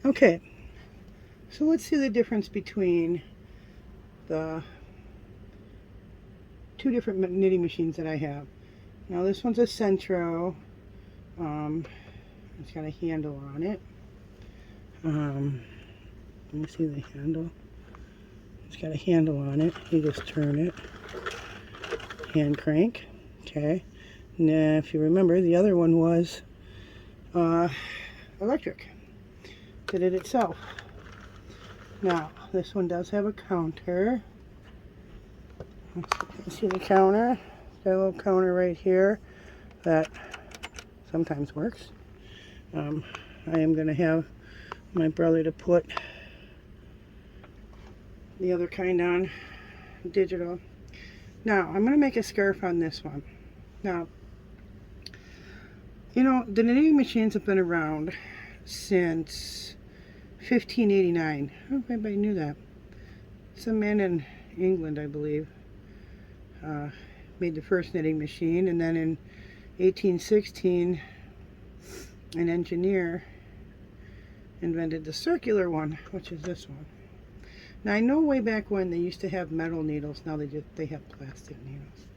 Okay, so let's see the difference between the two different knitting machines that I have. Now this one's a Sentro. It's got a handle on it. Let me see the handle. It's got a handle on it. You just turn it. Hand crank. Okay. Now, if you remember, the other one was electric. Did it itself. Now, this one does have a counter. Let's see the counter. Got a little counter right here that sometimes works. I am going to have my brother to put the other kind on digital. Now, I'm going to make a scarf on this one. Now, you know, the knitting machines have been around since 1589. I don't know if anybody knew that. Some man in England, I believe, made the first knitting machine, and then in 1816 an engineer invented the circular one, which is this one. Now I know way back when they used to have metal needles. Now they have plastic needles.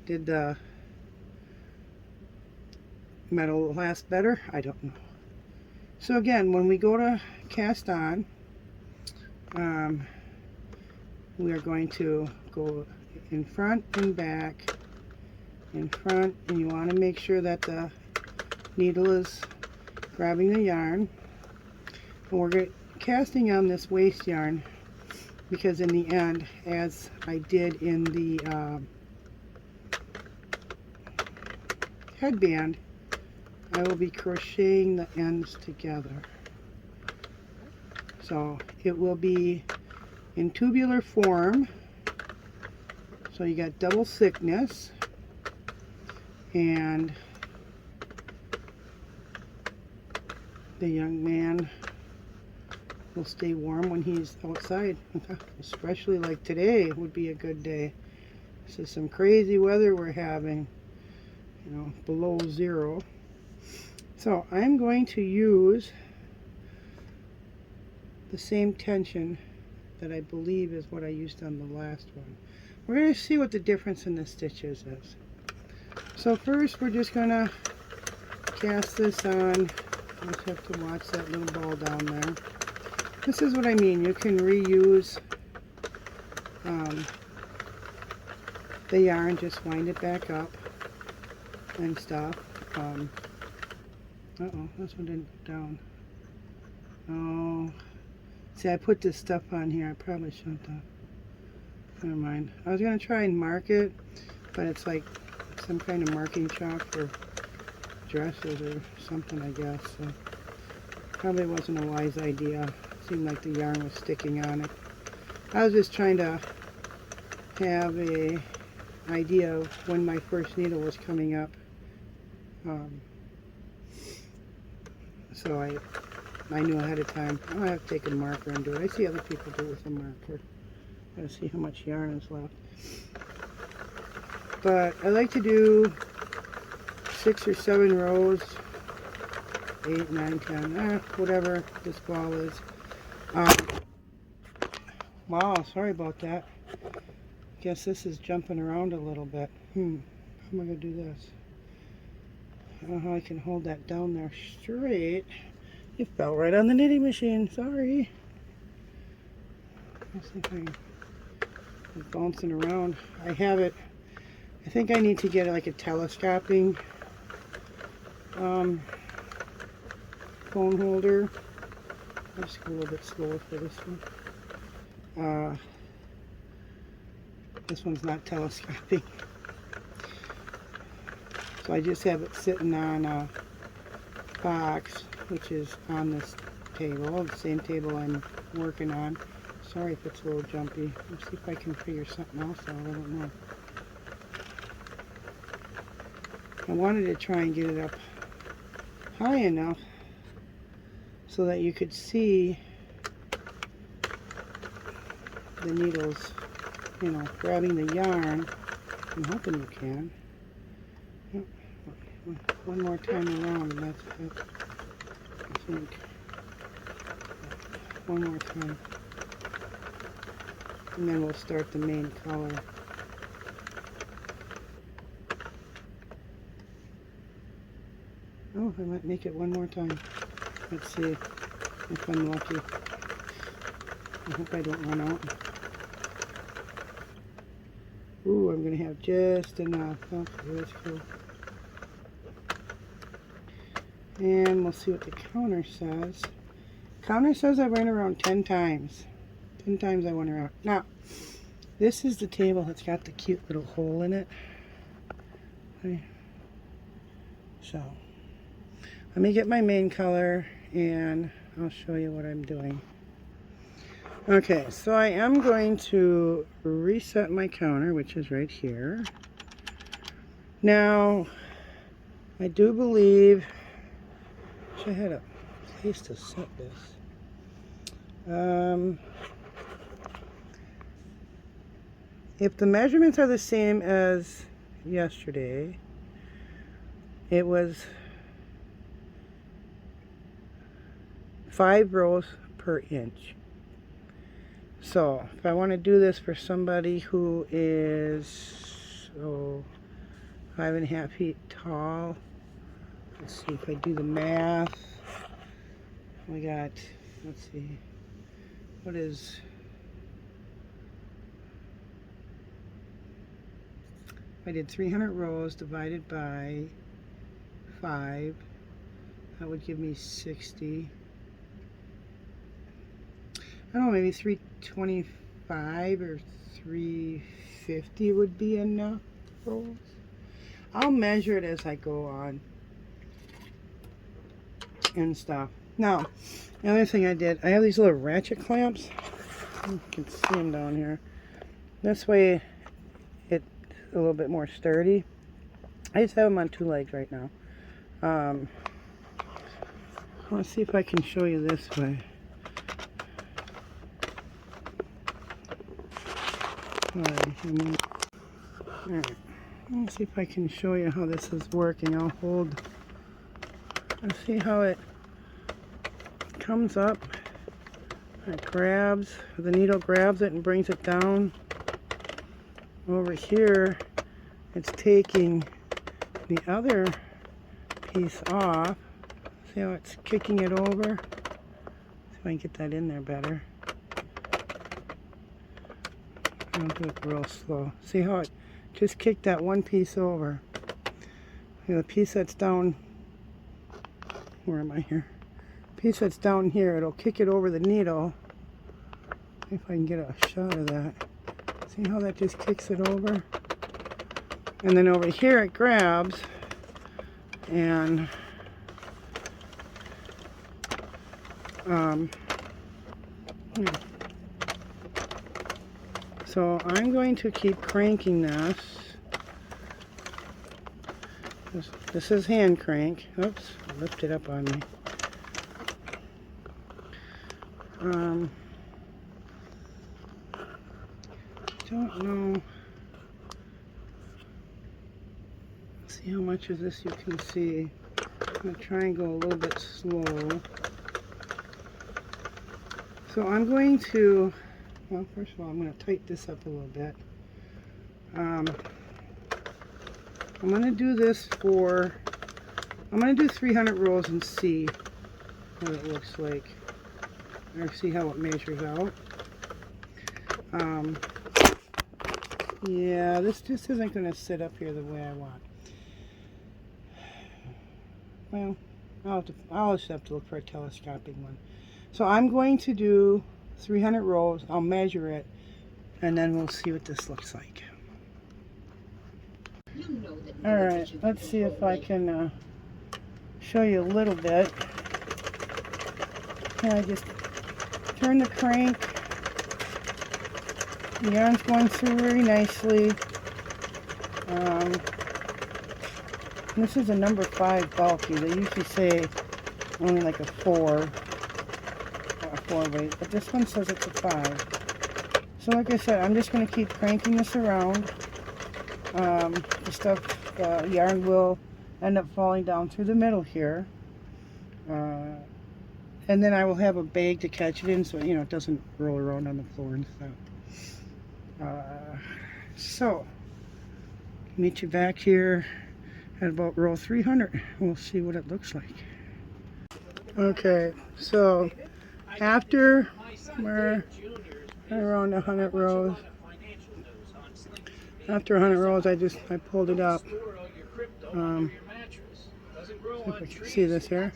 Did the metal last better? I don't know. So again, when we go to cast on, we are going to go in front and back, in front, and you want to make sure that the needle is grabbing the yarn. And we're casting on this waste yarn because in the end, as I did in the headband, I will be crocheting the ends together. So it will be in tubular form. So you got double thickness, and the young man will stay warm when he's outside. Especially like today would be a good day. This is some crazy weather we're having, you know, below zero. So I'm going to use the same tension that I believe is what I used on the last one. We're going to see what the difference in the stitches is. So first we're just going to cast this on. I just have to watch that little ball down there. This is what I mean. You can reuse the yarn, just wind it back up and stuff. Uh-oh, this one didn't go down. Oh, see, I put this stuff on here. I probably shouldn't have. Never mind. I was going to try and mark it, but it's like some kind of marking chalk for dresses or something, I guess. So probably wasn't a wise idea. It seemed like the yarn was sticking on it. I was just trying to have a idea of when my first needle was coming up. So I knew ahead of time. I don't have to take a marker and do it. I see other people do it with a marker. Gotta see how much yarn is left. But I like to do 6 or 7 rows, 8, 9, 10, whatever this ball is. Wow, sorry about that. Guess this is jumping around a little bit. How am I gonna do this? I don't know how I can hold that down there straight. It fell right on the knitting machine. Sorry. Let's see if I can. It's bouncing around. I have it. I think I need to get like a telescoping phone holder. I'll just go a little bit slower for this one. This one's not telescoping. So I just have it sitting on a box, which is on this table, the same table I'm working on. Sorry if it's a little jumpy. Let's see if I can figure something else out. I don't know. I wanted to try and get it up high enough so that you could see the needles, you know, grabbing the yarn. I'm hoping you can. One more time around and that's it. think. One more time. And then we'll start the main color. Oh, I might make it one more time. Let's see if I'm lucky. I hope I don't run out. Ooh, I'm going to have just enough. Okay, that's cool. And we'll see what the counter says. Counter says I went around 10 times. 10 times I went around. Now, this is the table that's got the cute little hole in it. Okay. So, let me get my main color and I'll show you what I'm doing. Okay, so I am going to reset my counter, which is right here. Now, I do believe, I had a place to set this. If the measurements are the same as yesterday, it was 5 rows per inch. So if I want to do this for somebody who is 5.5 feet tall, let's see if I do the math. We got, let's see, what is, I did 300 rows divided by 5, that would give me 60. I don't know, maybe 325 or 350 would be enough rolls. I'll measure it as I go on and stuff. Now, the other thing I did, I have these little ratchet clamps. You can see them down here. This way it's a little bit more sturdy. I just have them on 2 legs right now. Let's see if I can show you this way. Alright, let's see if I can show you how this is working. I'll hold. Let's see how it comes up. It grabs, the needle grabs it and brings it down. Over here, it's taking the other piece off. See how it's kicking it over? See if I can get that in there better. I'll do it real slow. See how it just kicked that one piece over. The piece that's down, where am I here? Piece that's down here, it'll kick it over the needle. See if I can get a shot of that. See how that just kicks it over? And then over here it grabs and so I'm going to keep cranking this. This is hand crank. Oops, I lifted up on me. Don't know. Let's see how much of this you can see. I'm going to try and go a little bit slow. So I'm going to, well, first of all, I'm going to tighten this up a little bit. I'm going to do this for, I'm going to do 300 rows and see what it looks like. Or see how it measures out. Yeah, this just isn't going to sit up here the way I want. Well, I'll just have to look for a telescopic one. So I'm going to do 300 rows. I'll measure it, and then we'll see what this looks like. Alright, let's see if I can show you a little bit. And I just turn the crank. The yarn's going through very nicely. This is a number 5 bulky. They usually say only like a 4 weight, but this one says it's a 5. So like I said, I'm just going to keep cranking this around. The yarn will end up falling down through the middle here. And then I will have a bag to catch it in so, you know, it doesn't roll around on the floor and stuff. So, meet you back here at about row 300. We'll see what it looks like. Okay, so after we're around 100 rows, after 100 rows, I pulled it up. If we can see this here.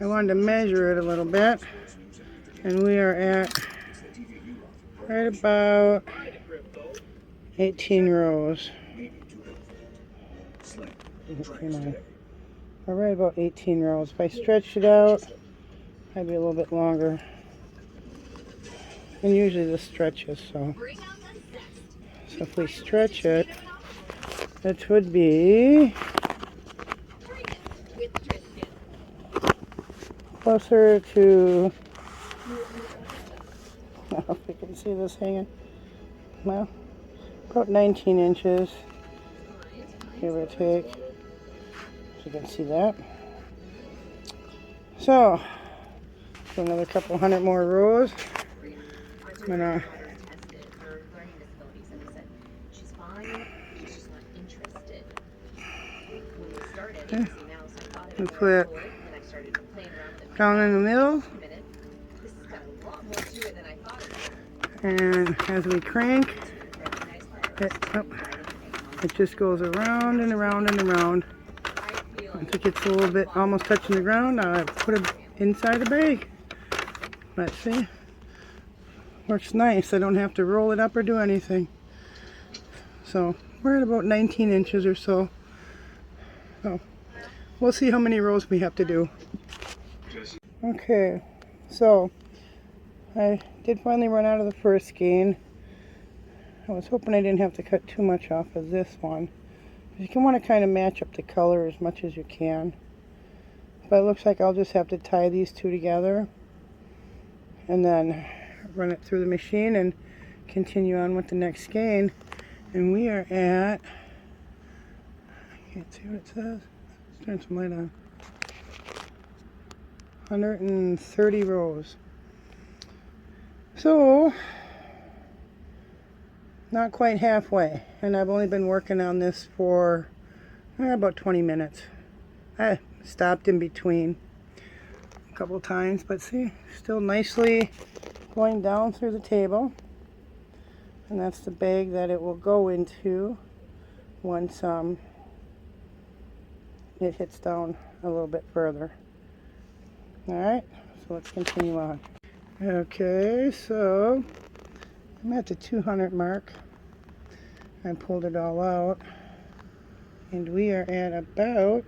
I wanted to measure it a little bit, and we are at right about 18 rows. We're right about 18 rows. If I stretched it out, I'd be a little bit longer. And usually this stretches, so if we stretch it, it would be closer to, I don't know if you can see this hanging, well, about 19 inches, give or take, so you can see that. So another couple hundred more rows. I'm gonna put it down in the middle, and as we crank it just goes around and around and around until it gets a little bit almost touching the ground. I put it inside the bag. Let's see. Works nice. I don't have to roll it up or do anything. So we're at about 19 inches or so. So we'll see how many rows we have to do. Okay, so I did finally run out of the first skein. I was hoping I didn't have to cut too much off of this one. You can want to kind of match up the color as much as you can. But it looks like I'll just have to tie these two together and then run it through the machine and continue on with the next skein. And we are at, I can't see what it says. Let's turn some light on. 130 rows. So, not quite halfway. And I've only been working on this for about 20 minutes. I stopped in between a couple times, but see, still nicely going down through the table. And that's the bag that it will go into once it hits down a little bit further. Alright, so let's continue on. Okay, so I'm at the 200 mark. I pulled it all out, and we are at about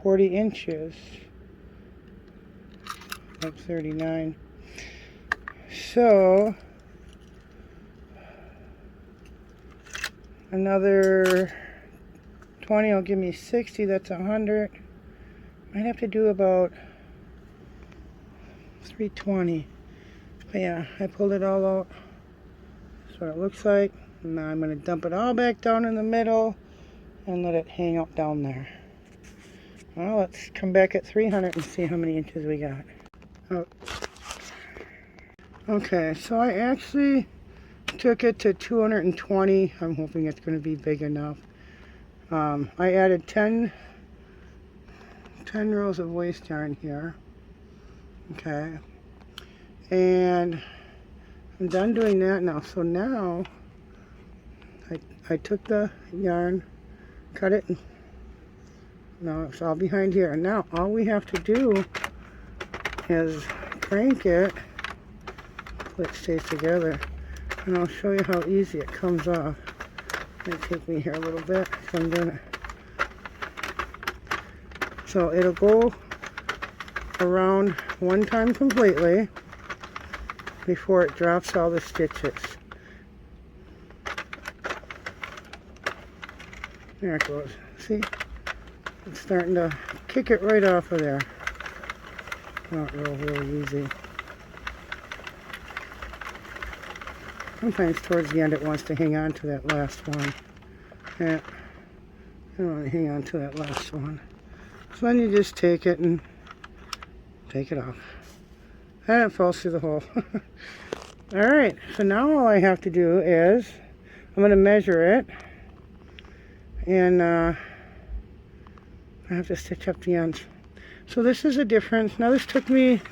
40 inches, like 39. So another 20 will give me 60. That's 100. Might have to do about 320. But yeah, I pulled it all out. That's what it looks like. Now I'm going to dump it all back down in the middle and let it hang out down there. Well, let's come back at 300 and see how many inches we got. Oh. Okay, so I actually took it to 220. I'm hoping it's going to be big enough. I added 10 rows of waste yarn here. Okay. And I'm done doing that now. So now I took the yarn, cut it, and now it's all behind here. And now all we have to do is crank it so it stays together. And I'll show you how easy it comes off. It may take me here a little bit, so I'm doing it. So it'll go around one time completely before it drops all the stitches. There it goes. See? It's starting to kick it right off of there. Not really easy. Sometimes towards the end it wants to hang on to that last one. Yeah, I don't want to hang on to that last one. So then you just take it and take it off. And it falls through the hole. Alright, so now all I have to do is, I'm going to measure it. And I have to stitch up the ends. So this is a difference. Now this took me,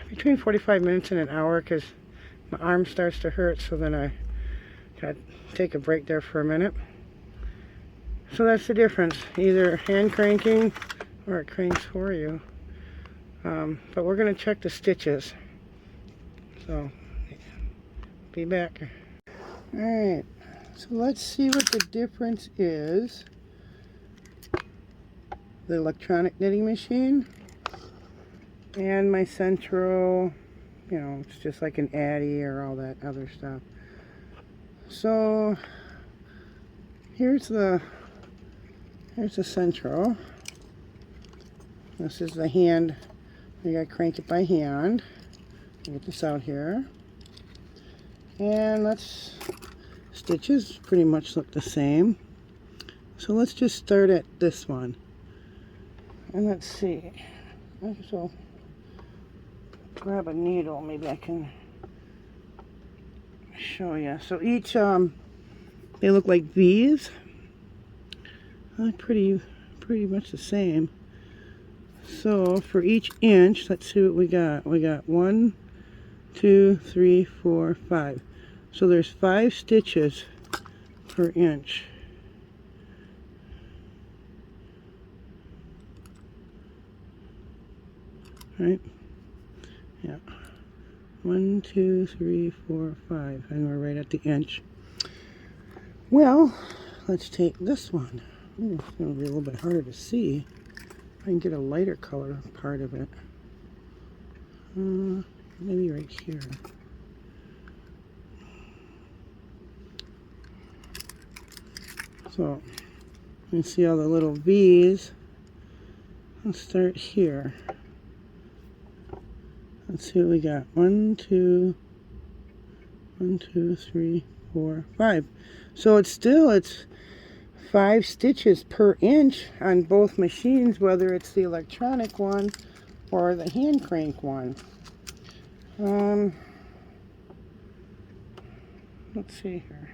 between 45 minutes and an hour because my arm starts to hurt. So then I got to take a break there for a minute. So that's the difference. Either hand cranking or it cranks for you. But we're going to check the stitches. So, be back. Alright, so let's see what the difference is. The electronic knitting machine and my Centro, you know, it's just like an Addy or all that other stuff. So, here's the Centro. This is the hand. You gotta crank it by hand. Get this out here. And stitches pretty much look the same. So let's just start at this one. And let's see. So grab a needle, maybe I can show you. So each, they look like V's. Pretty much the same. So for each inch, let's see what we got. We got 1, 2, 3, 4, 5. So there's 5 stitches per inch. Right? Yeah. 1, 2, 3, 4, 5. And we're right at the inch. Well, let's take this one. Ooh, it's going to be a little bit harder to see. I can get a lighter color part of it. Maybe right here. So, you can see all the little V's. Let's start here. Let's see what we got. 1, 2, 3, 4, 5. So it's 5 stitches per inch on both machines, whether it's the electronic one or the hand crank one. Let's see here.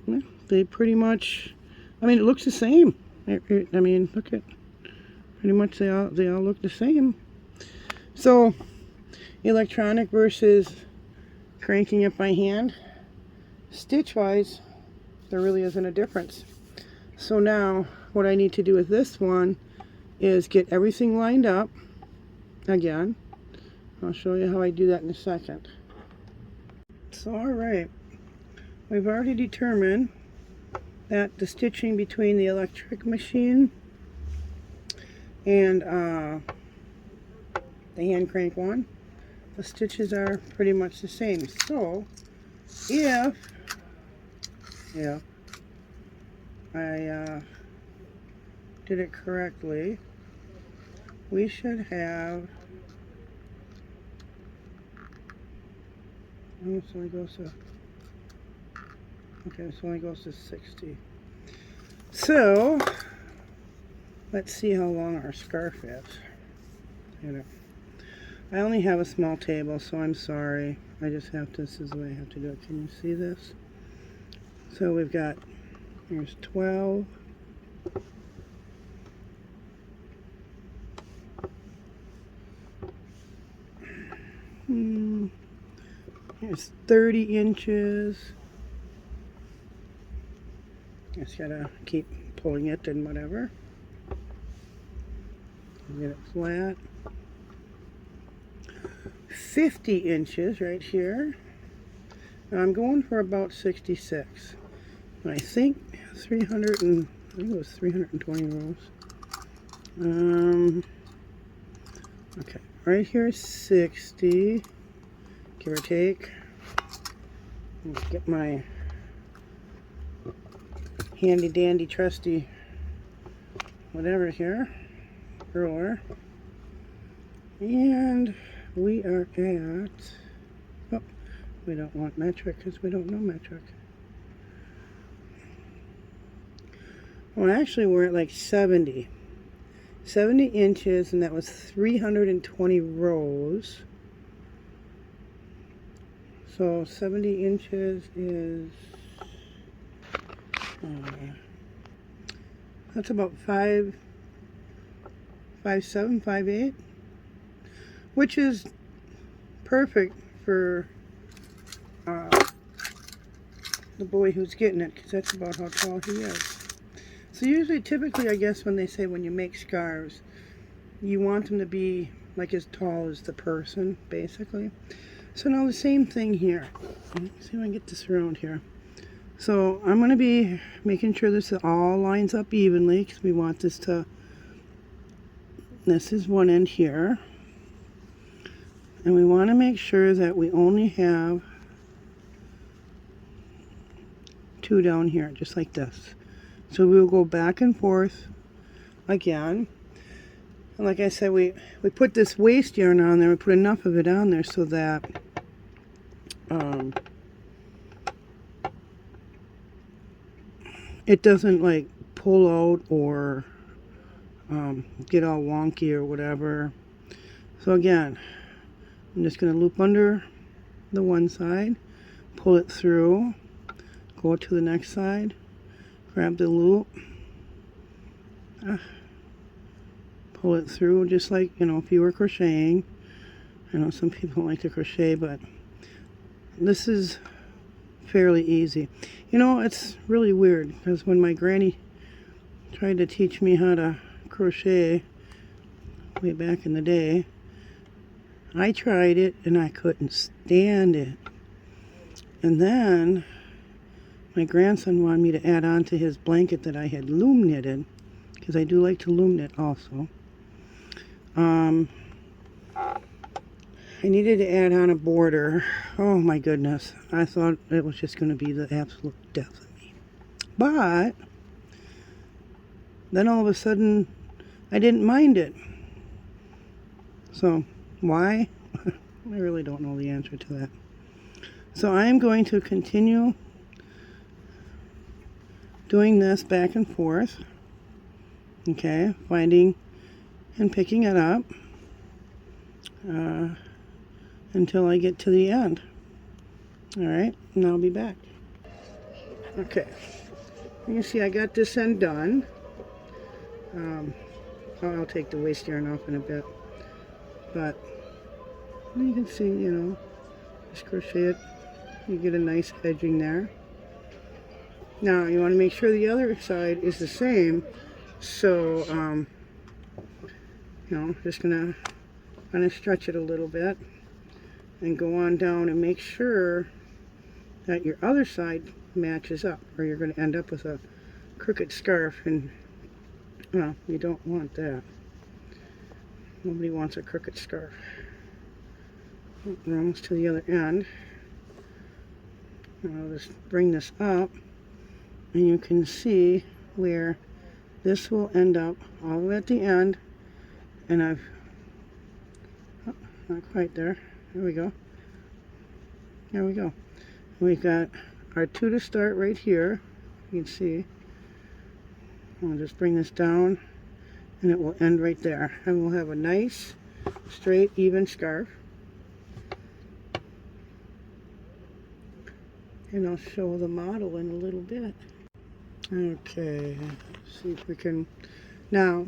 Yeah, they pretty much, I mean, it looks the same. I mean, look at, pretty much they all look the same. So, electronic versus cranking it by hand, stitch-wise, there really isn't a difference. So now, what I need to do with this one is get everything lined up again. I'll show you how I do that in a second. So, alright, we've already determined that the stitching between the electric machine and the hand crank one, the stitches are pretty much the same. So if I did it correctly, we should have, this only goes to, okay, this only goes to 60. So let's see how long our scarf is. I only have a small table, so I'm sorry. I just have to, this is the way I have to do it. Can you see this? So we've got, here's 12. Here's 30 inches. Just gotta keep pulling it and whatever. Get it flat. 50 inches right here. Now I'm going for about 66. And I think 300 and I think it was 320 rows. Okay, right here is 60, give or take. Let's get my handy dandy trusty whatever here, ruler, and we are at, oh, we don't want metric because we don't know metric. Well, actually we're at like 70 inches, and that was 320 rows. So 70 inches is that's about 5'7", 5'8", which is perfect for the boy who's getting it, because that's about how tall he is. So usually, typically, I guess when they say when you make scarves, you want them to be like as tall as the person, basically. So now the same thing here. Let's see if I can get this around here. So I'm going to be making sure this all lines up evenly, because we want this to, this is one end here. And we want to make sure that we only have 2 down here, just like this. So we'll go back and forth again. And like I said, we put this waste yarn on there. We put enough of it on there so that it doesn't like pull out or get all wonky or whatever. So again, I'm just going to loop under the one side, pull it through, go to the next side, grab the loop, pull it through, just like, you know, if you were crocheting. I know some people like to crochet, but this is fairly easy. You know, it's really weird, because when my granny tried to teach me how to crochet way back in the day, I tried it and I couldn't stand it. And then my grandson wanted me to add on to his blanket that I had loom knitted, because I do like to loom knit also. I needed to add on a border. Oh my goodness. I thought it was just going to be the absolute death of me. But then all of a sudden, I didn't mind it. So, why? I really don't know the answer to that. So I'm going to continue doing this back and forth. Okay, finding and picking it up until I get to the end. Alright, and I'll be back. Okay, you can see I got this end done. I'll take the waste yarn off in a bit. But you can see, you know, just crochet it. You get a nice edging there. Now you want to make sure the other side is the same. So, you know, just gonna kind of stretch it a little bit and go on down and make sure that your other side matches up, or you're going to end up with a crooked scarf, and well, you don't want that. Nobody wants a crooked scarf. We're almost to the other end. I'll just bring this up, and you can see where this will end up all the way at the end. And I've, oh, not quite there. There we go. There we go. We've got our 2 to start right here. You can see. I'll just bring this down, and it will end right there. And we'll have a nice, straight, even scarf. And I'll show the model in a little bit. Okay, let's see if we can. Now,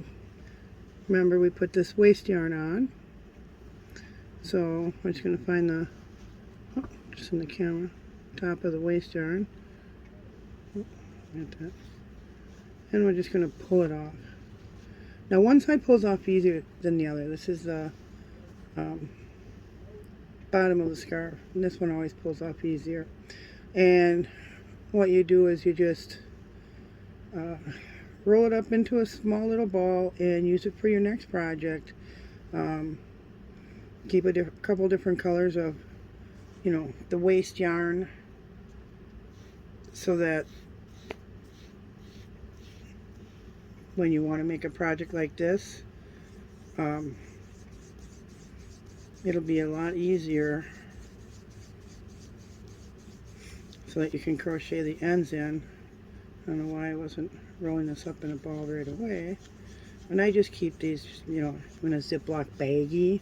remember we put this waste yarn on. So I'm just going to find the, oh, just in the camera, top of the waste yarn. Oh, get that. And we're just going to pull it off. Now one side pulls off easier than the other. This is the bottom of the scarf, and this one always pulls off easier. And what you do is you just roll it up into a small little ball and use it for your next project. Keep a couple different colors of, you know, the waste yarn, so that when you want to make a project like this, it'll be a lot easier, so that you can crochet the ends in I don't know why I wasn't rolling this up in a ball right away. And I just keep these, you know, in a Ziploc baggie.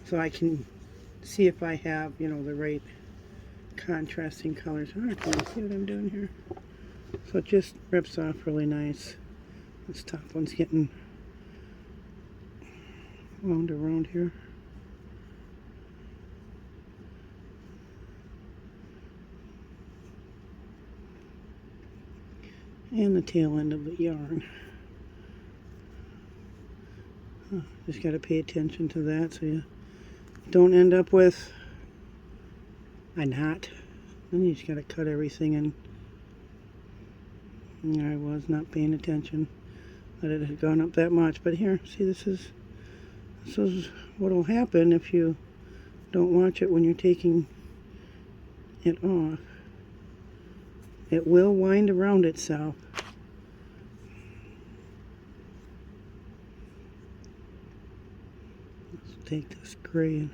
So I can see if I have, you know, the right contrasting colors. All right, can you see what I'm doing here? So it just rips off really nice. This top one's getting wound around here. And the tail end of the yarn. Just got to pay attention to that so you don't end up with a knot. Then you just got to cut everything, and I was not paying attention that it had gone up that much. But here, see, this is what will happen if you don't watch it when you're taking it off. It will wind around itself. Let's take this gray and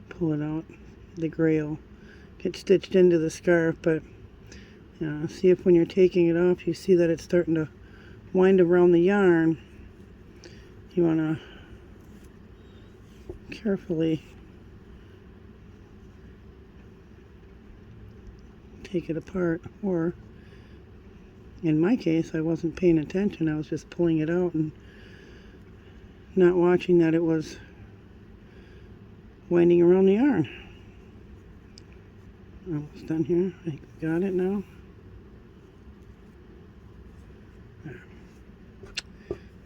pull it out. The gray will get stitched into the scarf, but see if when you're taking it off you see that it's starting to wind around the yarn. You want to carefully take it apart, or in my case I wasn't paying attention. I was just pulling it out and not watching that it was winding around the yarn. Almost done here. I got it now.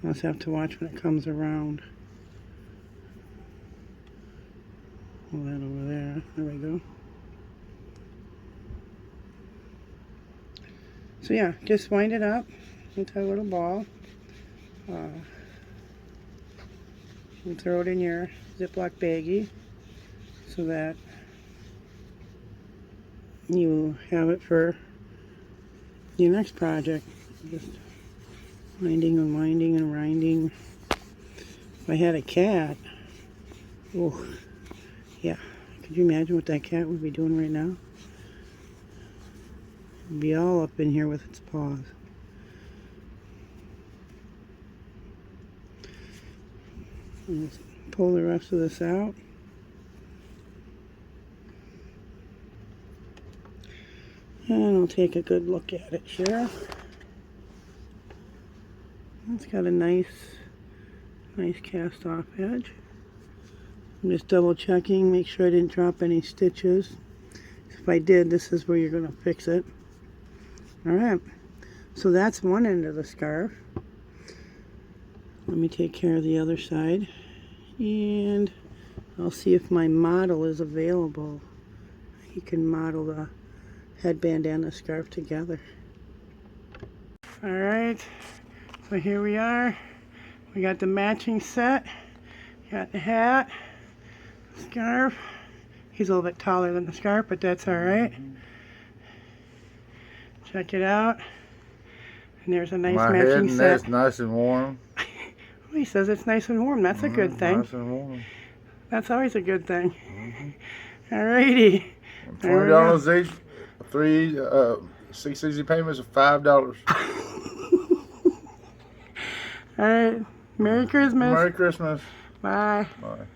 I'll just have to watch when it comes around. Pull that over there. There we go. So yeah, just wind it up into a little ball. And throw it in your Ziploc baggie so that you have it for your next project. Just winding and winding and winding. If I had a cat, oh yeah, could you imagine what that cat would be doing right now? It'd be all up in here with its paws. Let's pull the rest of this out. And I'll take a good look at it here. It's got a nice cast off edge. I'm just double checking, make sure I didn't drop any stitches. If I did, this is where you're going to fix it. Alright, so that's one end of the scarf. Let me take care of the other side, and I'll see if my model is available. You can model the headband and the scarf together. Alright, so here we are. We got the matching set. Got the hat, scarf. He's a little bit taller than the scarf, but that's alright. Check it out. And there's a nice matching set. That's nice and warm. He says it's nice and warm. That's a good thing. Nice and warm. That's always a good thing. Alrighty. $20 each. 6 easy payments of $5. Alright. Merry Christmas. Merry Christmas. Bye. Bye.